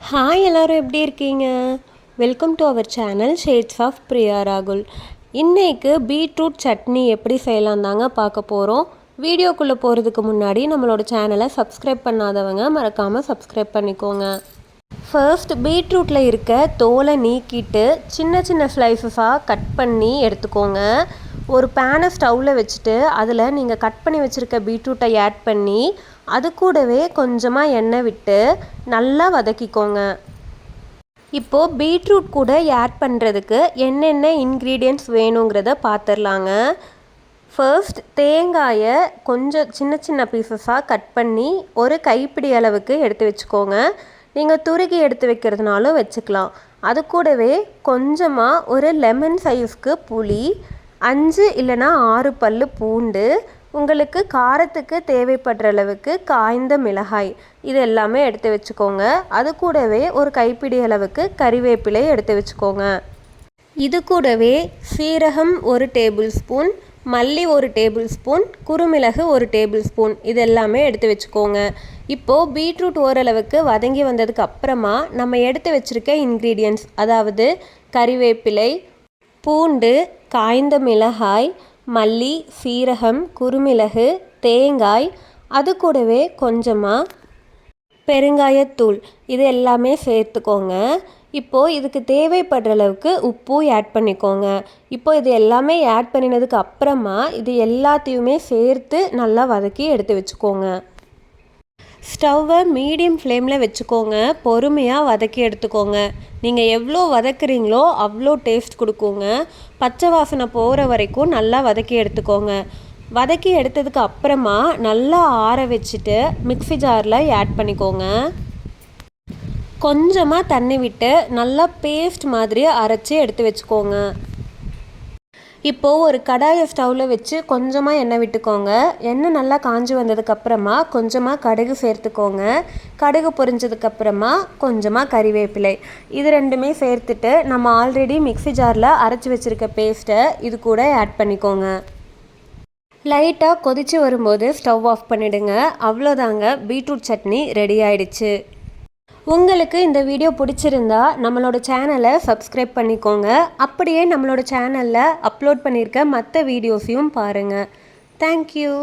Hi எல்லோரும் எப்படி இருக்கீங்க? Welcome to our channel shades of Priya ராகுல். இன்றைக்கு பீட்ரூட் சட்னி எப்படி செய்யலாம் தாங்க பார்க்க போகிறோம். வீடியோக்குள்ளே போகிறதுக்கு முன்னாடி நம்மளோட சேனலை சப்ஸ்கிரைப் பண்ணாதவங்க மறக்காமல் சப்ஸ்கிரைப் பண்ணிக்கோங்க. ஃபர்ஸ்ட் பீட்ரூட்டில் இருக்க தோலை நீக்கிட்டு சின்ன சின்ன ஸ்லைசஸாக கட் பண்ணி எடுத்துக்கோங்க. ஒரு பேனை ஸ்டவ்வில் வச்சுட்டு அதில் நீங்கள் கட் பண்ணி வச்சுருக்க பீட்ரூட்டை ஆட் பண்ணி அது கூடவே கொஞ்சமாக எண்ணெய் விட்டு நல்லா வதக்கிக்கோங்க. இப்போது பீட்ரூட் கூட ஆட் பண்ணுறதுக்கு என்னென்ன இன்க்ரீடியன்ட்ஸ் வேணுங்கிறத பார்த்துடலாங்க. ஃபர்ஸ்ட் தேங்காயை கொஞ்சம் சின்ன சின்ன பீசஸாக கட் பண்ணி ஒரு கைப்பிடி அளவுக்கு எடுத்து வச்சுக்கோங்க. நீங்கள் துருகி எடுத்து வைக்கிறதுனாலும் வச்சுக்கலாம். அது கூடவே கொஞ்சமாக ஒரு லெமன் சைஸ்க்கு புளி, 5 இல்லைனா 6 பல் பூண்டு, உங்களுக்கு காரத்துக்கு தேவைப்படுற அளவுக்கு காய்ந்த மிளகாய், இது எல்லாமே எடுத்து வச்சுக்கோங்க. அது கூடவே ஒரு கைப்பிடி அளவுக்கு கறிவேப்பிலை எடுத்து வச்சுக்கோங்க. இது கூடவே சீரகம் 1 டேபிள் ஸ்பூன், மல்லி 1 டேபிள் ஸ்பூன், குறுமிளகு 1 டேபிள் ஸ்பூன், இது எல்லாமே எடுத்து வச்சுக்கோங்க. இப்போது பீட்ரூட் ஓரளவுக்கு வதங்கி வந்ததுக்கு அப்புறமா நம்ம எடுத்து வச்சுருக்க இன்க்ரீடியன்ட்ஸ், அதாவது கறிவேப்பிலை, பூண்டு, காய்ந்த மிளகாய், மல்லி, சீரகம், குறுமிளகு, தேங்காய், அது கூடவே கொஞ்சமாக பெருங்காயத்தூள், இது எல்லாமே சேர்த்துக்கோங்க. இப்போது இதுக்கு தேவைப்படுற அளவுக்கு உப்பு ஆட் பண்ணிக்கோங்க. இப்போது இது எல்லாமே ஆட் பண்ணினதுக்கு அப்புறமா இது எல்லாத்தையுமே சேர்த்து நல்லா வதக்கி எடுத்து வச்சுக்கோங்க. ஸ்டவ்வை மீடியம் ஃப்ளேமில் வச்சுக்கோங்க. பொறுமையாக வதக்கி எடுத்துக்கோங்க. நீங்கள் எவ்வளோ வதக்குறீங்களோ அவ்வளோ டேஸ்ட் கொடுக்குங்க. பச்சை வாசனை போகிற வரைக்கும் நல்லா வதக்கி எடுத்துக்கோங்க. வதக்கி எடுத்ததுக்கு அப்புறமா நல்லா ஆற வச்சுட்டு மிக்ஸி ஜாரில் ஆட் பண்ணிக்கோங்க. கொஞ்சமாக தண்ணி விட்டு நல்லா பேஸ்ட் மாதிரி அரைச்சி எடுத்து வச்சுக்கோங்க. இப்போது ஒரு கடாயை ஸ்டவ்வில் வச்சு கொஞ்சமாக எண்ணெய் விட்டுக்கோங்க. எண்ணெய் நல்லா காஞ்சி வந்ததுக்கப்புறமா கொஞ்சமாக கடுகு சேர்த்துக்கோங்க. கடுகு பொரிஞ்சதுக்கப்புறமா கொஞ்சமாக கறிவேப்பிலை, இது ரெண்டுமே சேர்த்துட்டு நம்ம ஆல்ரெடி மிக்ஸி ஜாரில் அரைச்சி வச்சுருக்க பேஸ்ட்டை இது கூட ஆட் பண்ணிக்கோங்க. லைட்டாக கொதித்து வரும்போது ஸ்டவ் ஆஃப் பண்ணிவிடுங்க. அவ்வளோதாங்க, பீட்ரூட் சட்னி ரெடி ஆயிடுச்சு. உங்களுக்கு இந்த வீடியோ பிடிச்சிருந்தா நம்மளோட சேனலை சப்ஸ்கிரைப் பண்ணிக்கோங்க. அப்படியே நம்மளோட சேனலில் அப்லோட் பண்ணியிருக்க மற்ற வீடியோஸையும் பாருங்கள். தேங்க்யூ.